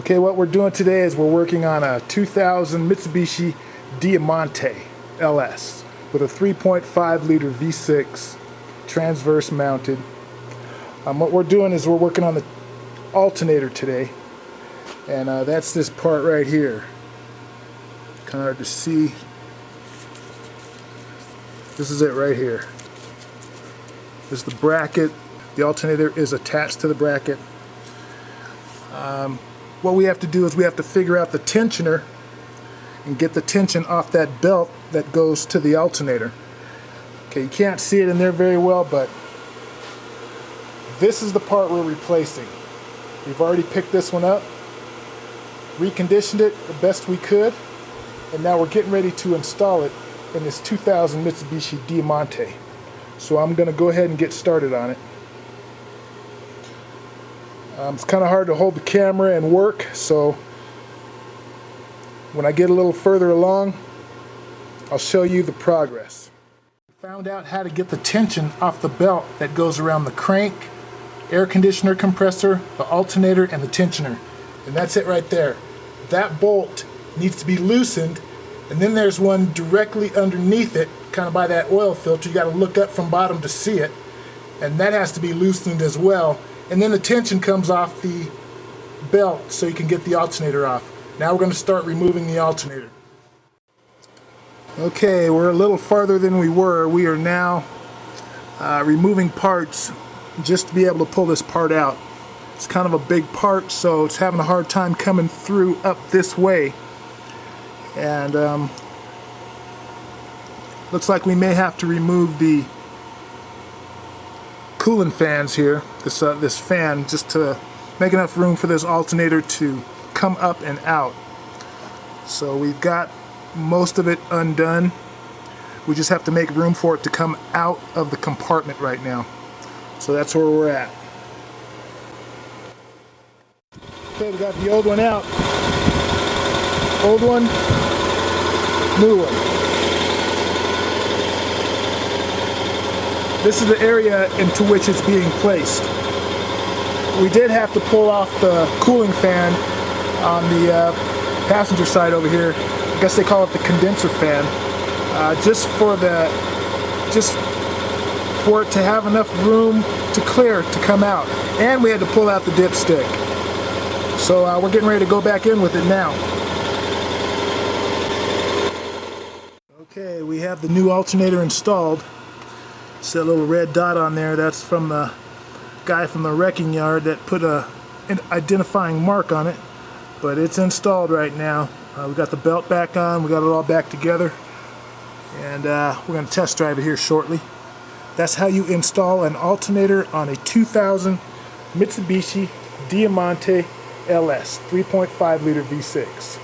Okay, what we're doing today is we're working on a 2000 Mitsubishi Diamante LS with a 3.5 liter V6 transverse mounted. What we're doing is we're working on the alternator today, and that's this part right here. Kind of hard to see. This is it right here. This is the bracket. The alternator is attached to the bracket. What we have to do is we have to figure out the tensioner and get the tension off that belt that goes to the alternator. Okay, you can't see it in there very well, but this is the part we're replacing. We've already picked this one up, reconditioned it the best we could, and now we're getting ready to install it in this 2000 Mitsubishi Diamante. So I'm going to go ahead and get started on it. It's kind of hard to hold the camera and work, so when I get a little further along, I'll show you the progress. Found out how to get the tension off the belt that goes around the crank, air conditioner compressor, the alternator, and the tensioner. And that's it right there. That bolt needs to be loosened, and then there's one directly underneath it, kind of by that oil filter. You got to look up from bottom to see it, and that has to be loosened as well. And then the tension comes off the belt so you can get the alternator off. Now we're going to start removing the alternator. Okay, we're a little farther than we were. We are now removing parts just to be able to pull this part out. It's kind of a big part, so it's having a hard time coming through up this way. And looks like we may have to remove the cooling fans here, this fan, just to make enough room for this alternator to come up and out. So we've got most of it undone. We just have to make room for it to come out of the compartment right now. So that's where we're at. Okay, we got the old one out. Old one, new one. This is the area into which it's being placed. We did have to pull off the cooling fan on the passenger side over here. I guess they call it the condenser fan, just for it to have enough room to clear to come out. And we had to pull out the dipstick. So we're getting ready to go back in with it now. Okay, we have the new alternator installed. See that little red dot on there? That's from the guy from the wrecking yard that put an identifying mark on it. But it's installed right now. We got the belt back on, we got it all back together, and we're going to test drive it here shortly. That's how you install an alternator on a 2000 Mitsubishi Diamante LS 3.5 liter V6.